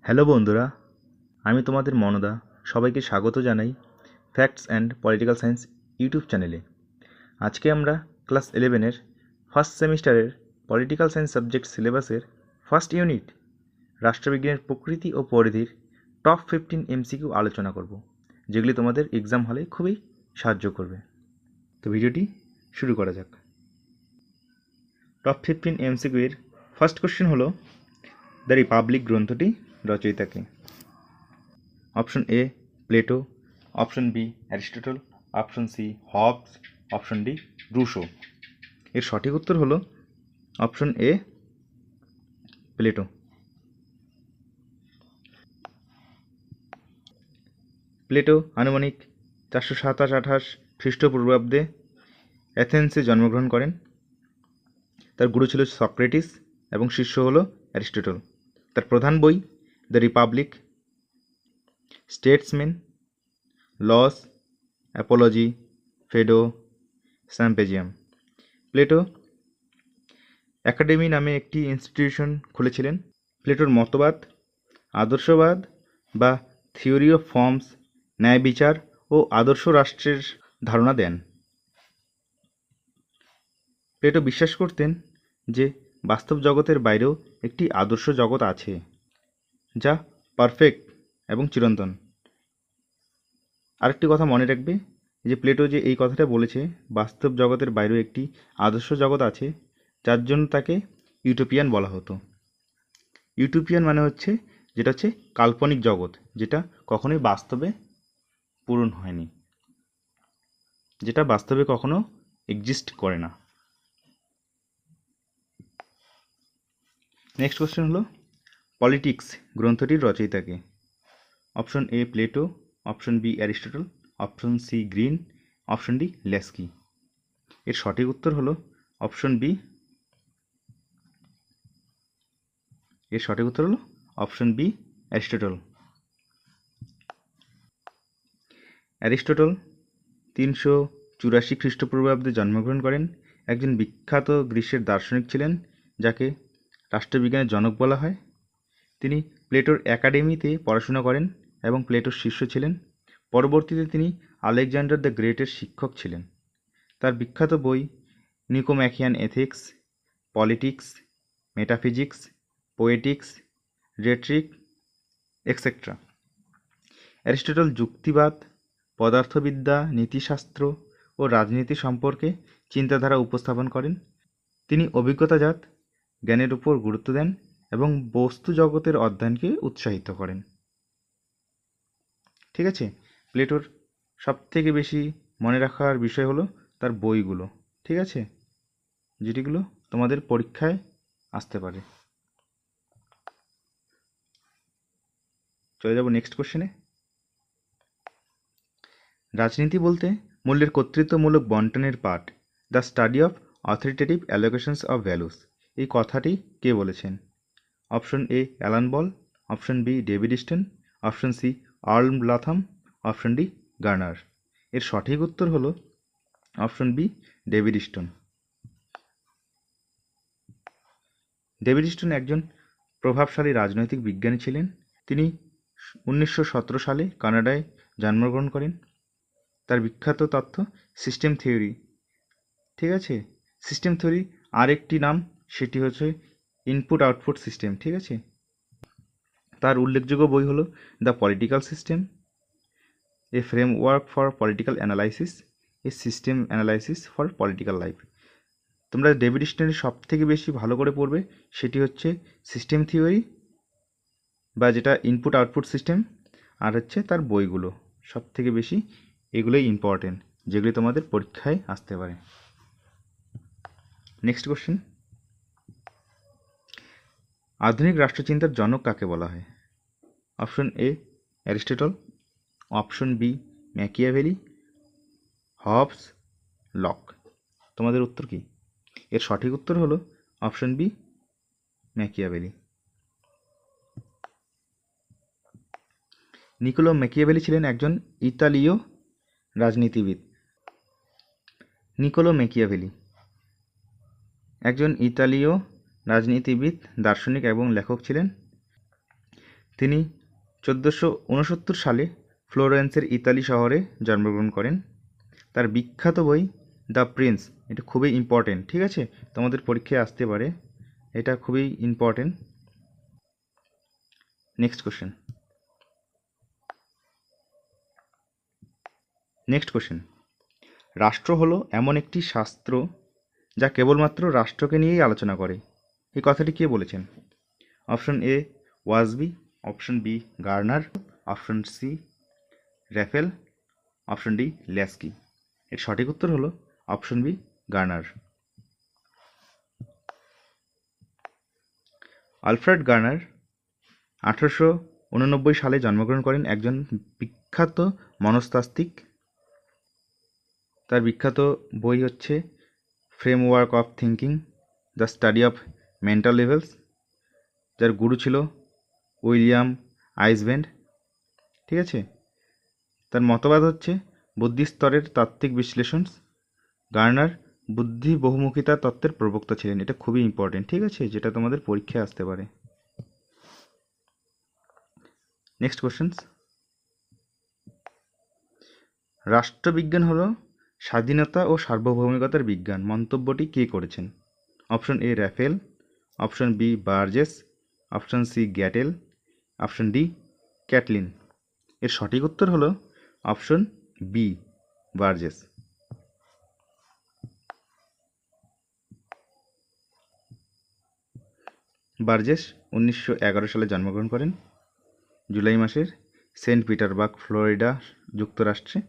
Hello বন্ধুরা, আমি তোমাদের মনদা। সবাইকে স্বাগত জানাই facts and political science YouTube চ্যানেলে। আজকে আমরা ক্লাস 11-এর ফার্স্ট সেমিস্টারের পলিটিক্যাল সায়েন্স সাবজেক্ট সিলেবাসের ফার্স্ট ইউনিট রাষ্ট্রবিজ্ঞানের প্রকৃতি ও পরিধির টপ 15 এমসিকিউ আলোচনা করব, যেগুলি তোমাদের এক্সাম হলে খুবই সাহায্য করবে। তো ভিডিওটি শুরু করা যাক। টপ 15 এমসিকিউ এর ফার্স্ট কোশ্চেন হলো, দ্য রিপাবলিক গ্রন্থটি রচয়িতাকে? Option A Plato, option B Aristotle, option C Hobbes, option D Rousseau. এর সঠিক উত্তর হলো অপশন এ প্লেটো। প্লেটো আনুমানিক 427-28 খ্রিস্টপূর্বাব্দে অ্যাথেন্সে জন্মগ্রহণ করেন। তার গুরু ছিল সক্রেটিস এবং শিষ্য হলো অ্যারিস্টটল। তার প্রধান বই the Republic, Statesman, Laws, Apology, Phaedo, Symposium. Plato Academy নামে একটি ইনস্টিটিউশন খুলেছিলেন। প্লেটোর মতবাদ আদর্শবাদ বা থিওরি অফ ফর্মস, ন্যায় বিচার ও আদর্শ রাষ্ট্রের ধারণা দেন। প্লেটো বিশ্বাস করতেন যে বাস্তব জগতের বাইরেও একটি আদর্শ জগৎ আছে, যা পারফেক্ট এবং চিরন্তন। আরেকটি কথা মনে রাখবে যে প্লেটো যে এই কথাটা বলেছে, বাস্তব জগতের বাইরেও একটি আদর্শ জগৎ আছে, যার জন্য তাকে ইউটোপিয়ান বলা হতো। ইউটোপিয়ান মানে হচ্ছে যেটা হচ্ছে কাল্পনিক জগৎ, যেটা কখনোই বাস্তবে পূরণ হয়নি, যেটা বাস্তবে কখনো এক্সিস্ট করে না। নেক্সট কোশ্চেন হলো, পলিটিক্স গ্রন্থটির রচয়িতাকে? Option A Plato, option B Aristotle, option C Green, option D Laski. এর সঠিক উত্তর হলো অপশন বি। এর সঠিক উত্তর হলো অপশন বি অ্যারিস্টটল। অ্যারিস্টটল 384 খ্রিস্টপূর্বাব্দে জন্মগ্রহণ করেন। একজন বিখ্যাত গ্রীসের দার্শনিক ছিলেন, যাকে রাষ্ট্রবিজ্ঞানের জনক বলা হয়। তিনি প্লেটোর একাডেমিতে পড়াশোনা করেন এবং প্লেটোর শিষ্য ছিলেন। পরবর্তীতে তিনি আলেকজান্ডার দ্য গ্রেটের শিক্ষক ছিলেন। তার বিখ্যাত বই Nicomachean Ethics, Politics, Metaphysics, Poetics, Rhetoric, etcetera. Aristotle যুক্তিবাদ, পদার্থবিদ্যা, নীতিশাস্ত্র ও রাজনীতি সম্পর্কে চিন্তাধারা উপস্থাপন করেন। তিনি অভিজ্ঞতাজাত জ্ঞানের উপর গুরুত্ব দেন এবং বস্তু জগতের অধ্যয়নকে উৎসাহিত করেন। ঠিক আছে, প্লেটোর সবথেকে বেশি মনে রাখার বিষয় হলো তার বইগুলো। ঠিক আছে, যেটিগুলো তোমাদের পরীক্ষায় আসতে পারে। চলে যাব নেক্সট কোশ্চেনে। রাজনীতি বলতে মূল্যের কর্তৃত্বমূলক বন্টনের পাঠ, the study of authoritative allocations of values. এই কথাটি কে বলেছেন? Option A Alan Ball, option B David Stone, option C Earl Latham, option D Garner. এর সঠিক উত্তর হলো option B David Stone. David Stone একজন প্রভাবশালী রাজনৈতিক বিজ্ঞানী ছিলেন। তিনি 1917 সালে কানাডায় জন্মগ্রহণ করেন। তার বিখ্যাত তত্ত্ব সিস্টেম থিওরি। ঠিক আছে, সিস্টেম থিওরি আরেকটি নাম, সেটি হচ্ছে ইনপুট আউটপুট সিস্টেম। ঠিক আছে, তার উল্লেখযোগ্য বই হলো the political system, A framework for political analysis, a system analysis for political life. তোমরা ডেভিড স্টোনের সব থেকে বেশি ভালো করে পড়বে সেটি হচ্ছে সিস্টেম থিওরি, বা যেটা ইনপুট আউটপুট সিস্টেম, আর হচ্ছে তার বইগুলো। সব থেকে বেশি এগুলোই ইম্পর্টেন্ট, যেগুলি তোমাদের পরীক্ষায় আসতে পারে। নেক্সট কোশ্চেন, আধুনিক রাষ্ট্রচিন্তার জনক কাকে বলা হয়? Option A Aristotle, option B Machiavelli, Hobbes, Locke. তোমাদের উত্তর কি? এর সঠিক উত্তর হলো option B Machiavelli. Niccolo Machiavelli ছিলেন একজন ইতালীয় রাজনীতিবিদ। নিকোলো ম্যাকিয়াভেলি একজন ইতালীয় রাজনীতিবিদ, দার্শনিক এবং লেখক ছিলেন। তিনি 1469 সালে ফ্লোরেন্সের ইতালি শহরে জন্মগ্রহণ করেন। তার বিখ্যাত বই দ্য প্রিন্স, এটা খুবই ইম্পর্টেন্ট, ঠিক আছে, তোমাদের পরীক্ষায় আসতে পারে, এটা খুবই ইম্পর্টেন্ট। নেক্সট কোশ্চেন, রাষ্ট্র হলো এমন একটি শাস্ত্র যা কেবলমাত্র রাষ্ট্রকে নিয়েই আলোচনা করে। এই কথাটি কে বলেছেন? অপশন এ ওয়াজবি, option B Garner, option C Raphael, option D Laski. এর সঠিক উত্তর হলো option B Garner. Alfred Garner 1889 সালে জন্মগ্রহণ করেন, একজন বিখ্যাত মনস্তাত্ত্বিক। তার বিখ্যাত বই হচ্ছে framework of thinking, the study of mental levels, যার গুরু ছিল উইলিয়াম আইসব্যান্ড, ঠিক আছে। তার মতবাদ হচ্ছে বুদ্ধি স্তরের তাত্ত্বিক বিশ্লেষণ। গার্নার বুদ্ধি বহুমুখিতা তত্ত্বের প্রবক্তা ছিলেন, এটা খুবই ইম্পর্টেন্ট, ঠিক আছে, যেটা তোমাদের পরীক্ষায় আসতে পারে। নেক্সট কোশ্চেন, রাষ্ট্রবিজ্ঞান হলো স্বাধীনতা ও সার্বভৌমিকতার বিজ্ঞান, মন্তব্যটি কে করেছেন? Option A Raphael, option B Burgess, option C Gettell, option D Catlin. এর সঠিক উত্তর হলো অপশন বি বার্জেস। বার্জেস 1911 সালে জন্মগ্রহণ করেন, জুলাই মাসের সেন্ট পিটারবার্গ, ফ্লোরিডা, যুক্তরাষ্ট্রে,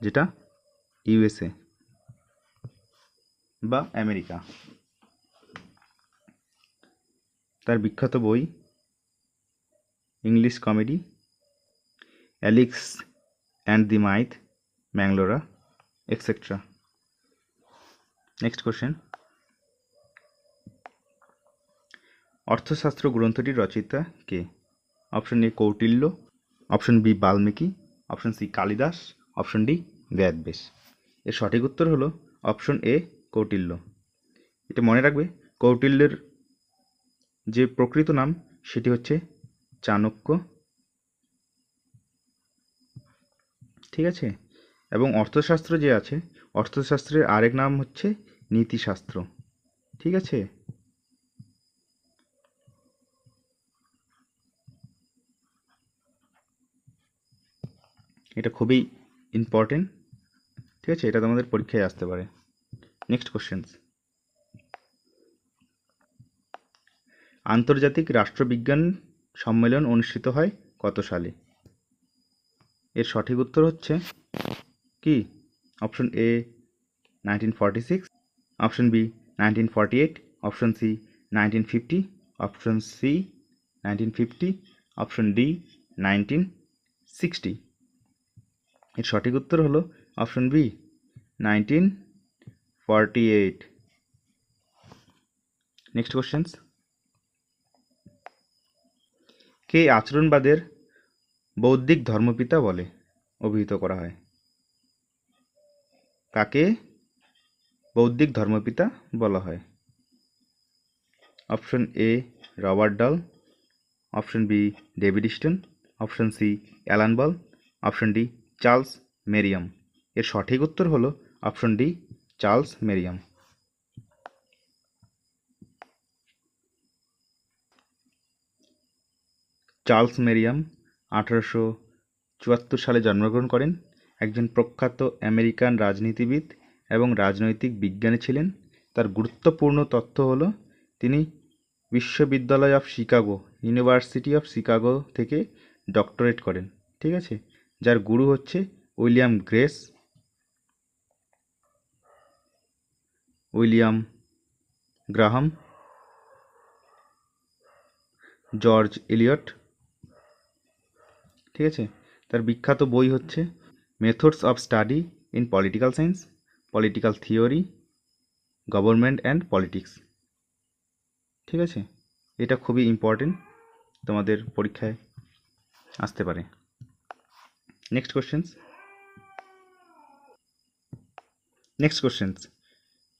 যেটা ইউএসএ বা আমেরিকা। তার বিখ্যাত বই English comedy, Alex and the myth, ম্যাংলোরা, এক্সেট্রা। নেক্সট কোশ্চেন, অর্থশাস্ত্র গ্রন্থটির রচয়িতা কে? Option A Kautilya, option B Valmiki, option C Kalidas, option D Vedvyas. এর সঠিক উত্তর হলো অপশন এ কৌটিল্য। এটা মনে রাখবে, কৌটিল্যের যে প্রকৃত নাম সেটি হচ্ছে চাণক্য, ঠিক আছে। এবং অর্থশাস্ত্র যে আছে, অর্থশাস্ত্রের আরেক নাম হচ্ছে নীতিশাস্ত্র, ঠিক আছে। এটা খুবই ইম্পর্টেন্ট, ঠিক আছে, এটা তোমাদের পরীক্ষায় আসতে পারে। নেক্সট কোশ্চেন, আন্তর্জাতিক রাষ্ট্রবিজ্ঞান সম্মেলন অনুষ্ঠিত হয় কত সালে? এর সঠিক উত্তর হচ্ছে কি? Option A 1946, option B 1948, option C 1950, option C 1950, option D 1960। এর সঠিক উত্তর হলো অপশন বি 1948। নেক্সট কোশ্চেন, কে আচরণবাদের বৌদ্ধিক ধর্মপিতা বলে অভিহিত করা হয়? কাকে বৌদ্ধিক ধর্মপিতা বলা হয়? Option A Robert Dahl, option B David Stone, option C Alan Ball, option D Charles Merriam. এর সঠিক উত্তর হলো option D Charles Merriam. Charles Merriam 1874 সালে জন্মগ্রহণ করেন, একজন প্রখ্যাত আমেরিকান রাজনীতিবিদ এবং রাজনৈতিক বিজ্ঞানী ছিলেন। তার গুরুত্বপূর্ণ তথ্য হলো তিনি বিশ্ববিদ্যালয় of Chicago, university of Chicago থেকে ডক্টরেট করেন, ঠিক আছে, যার গুরু হচ্ছে উইলিয়াম গ্রাহাম, জর্জ এলিয়ট, ঠিক আছে। তার বিখ্যাত বই হচ্ছে methods of study in political science, political theory, government and politics, ঠিক আছে। এটা খুবই ইম্পর্টেন্ট, তোমাদের পরীক্ষায় আসতে পারে। Next questions,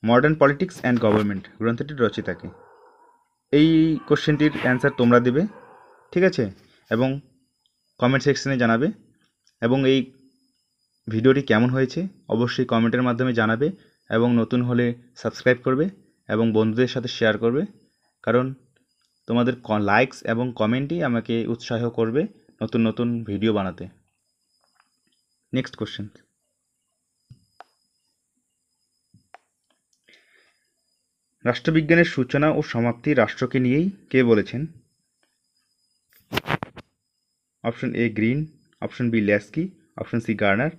modern politics and government গ্রন্থটির রচয়িতা কে? এই কোশ্চেনটির অ্যান্সার তোমরা দেবে, ঠিক আছে, এবং কমেন্ট সেকশনে জানাবে, এবং এই ভিডিওটি কেমন হয়েছে অবশ্যই কমেন্টের মাধ্যমে জানাবে, এবং নতুন হলে সাবস্ক্রাইব করবে এবং বন্ধুদের সাথে শেয়ার করবে, কারণ তোমাদের লাইকস এবং কমেন্টই আমাকে উৎসাহ করবে নতুন নতুন ভিডিও বানাতে। নেক্সট কোশ্চেন, রাষ্ট্রবিজ্ঞানের সূচনা ও সমাপ্তি রাষ্ট্রকে নিয়েই কে বলেছেন? Option A Green, option B Laski, option C Garner,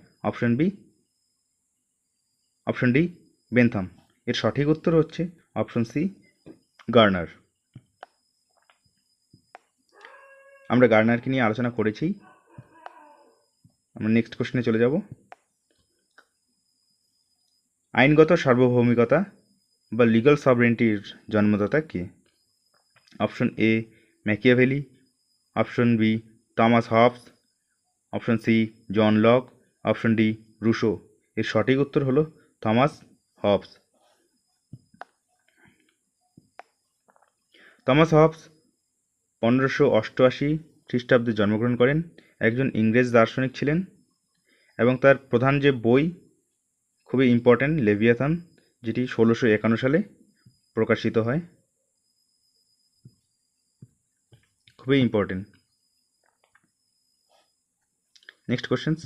option D Bentham. এর সঠিক উত্তর হচ্ছে অপশন সি গার্নার। আমরা গার্নারকে নিয়ে আলোচনা করেছি। আমরা নেক্সট কোশ্চেনে চলে যাব। আইনগত সার্বভৌমিকতা বা লিগাল সভরেন্টির জন্মদাতা কে? Option A Machiavelli, option B Thomas Hobbes, option C John Locke, option D Rousseau. এর সঠিক উত্তর হলো থমাস হবস। থমাস হবস 1588 খ্রিস্টাব্দে জন্মগ্রহণ করেন। একজন ইংরেজ দার্শনিক ছিলেন, এবং তার প্রধান যে বই খুবই ইম্পর্ট্যান্ট, লেভিয়াথান, যেটি 1651 সালে প্রকাশিত হয়। খুবই ইম্পর্টেন্ট। নেক্সট কোশ্চেন্স,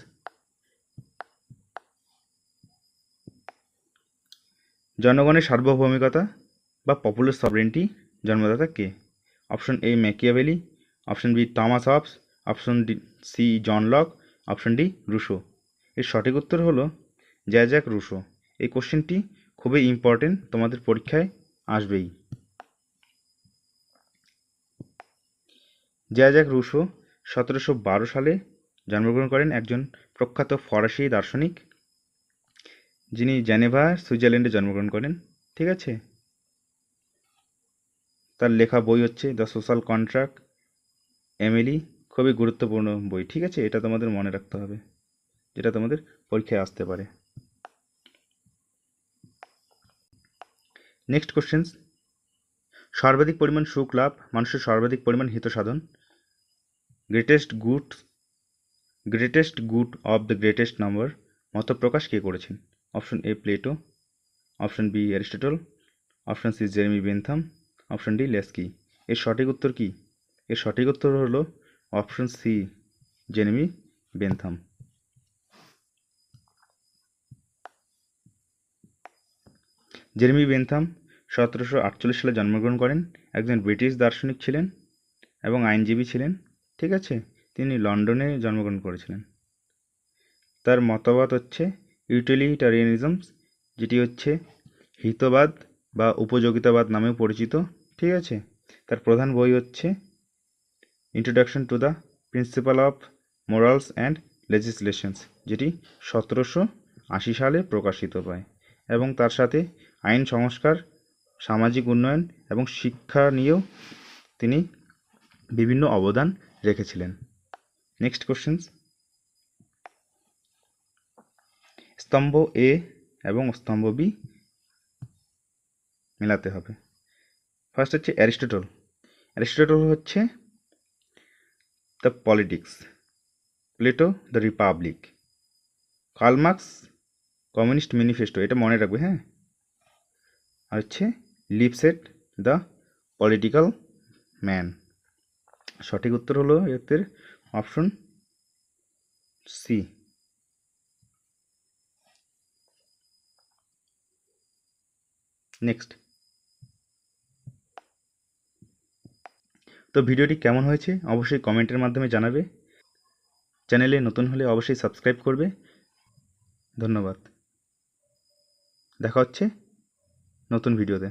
জনগণের সার্বভৌমিকতা বা পপুলার সভরেন্টি জন্মদাতা কে? Option A Machiavelli, option B Thomas Hobbes, option D C John Locke, option D Rousseau. এর সঠিক উত্তর হলো জ্যাক রুশো। এই কোশ্চেনটি খুবই ইম্পর্টেন্ট, তোমাদের পরীক্ষায় আসবেই। জ্যাক রুশো 1712 সালে জন্মগ্রহণ করেন, একজন প্রখ্যাত ফরাসি দার্শনিক, যিনি জেনেভা সুইজারল্যান্ডে জন্মগ্রহণ করেন। ঠিক আছে, তার লেখা বই হচ্ছে দ্য সোশ্যাল কন্ট্রাক্ট, এমিলি, খুবই গুরুত্বপূর্ণ বই। ঠিক আছে, এটা তোমাদের মনে রাখতে হবে, যেটা তোমাদের পরীক্ষায় আসতে পারে। নেক্সট কোশ্চেন্স, সর্বাধিক পরিমাণ সুখ লাভ, মানুষের সর্বাধিক পরিমাণ হিত সাধন, greatest good of the greatest number মত প্রকাশ কে করেছেন? Option A Plato, option B Aristotle, option C Jeremy Bentham, option D Laski. এর সঠিক উত্তর কি? এর সঠিক উত্তর হলো option C Jeremy Bentham. Jeremy Bentham 1748 সালে জন্মগ্রহণ করেন, একজন ব্রিটিশ দার্শনিক ছিলেন এবং আইনজীবী ছিলেন। ঠিক আছে, তিনি লন্ডনে জন্মগ্রহণ করেছিলেন। তার মতবাদ হচ্ছে ইউটিলিটারিয়ানিজম, যেটি হচ্ছে হিতবাদ বা উপযোগিতাবাদ নামেও পরিচিত। ঠিক আছে, তার প্রধান বই হচ্ছে introduction to the principle of morals and legislations, যেটি 1780 সালে প্রকাশিত পায়, এবং তার সাথে আইন সংস্কার, সামাজিক উন্নয়ন এবং শিক্ষা নিয়েও তিনি বিভিন্ন অবদান রেখেছিলেন। নেক্সট কোশ্চেন্স, স্তম্ভ এ এবং স্তম্ভ বি মেলাতে হবে। ফার্স্ট হচ্ছে অ্যারিস্টটল হচ্ছে the politics, Plato the Republic, Karl Marx communist manifesto, এটা মনে রাখবে, হ্যাঁ। আর হচ্ছে লিপসেট দ্য পলিটিক্যাল ম্যান। সঠিক উত্তর হলো এর অপশন সি। নেক্সট, তো ভিডিওটি কেমন হয়েছে অবশ্যই কমেন্টের মাধ্যমে জানাবে। চ্যানেলে নতুন হলে অবশ্যই সাবস্ক্রাইব করবে। ধন্যবাদ, দেখা হচ্ছে নতুন ভিডিওতে।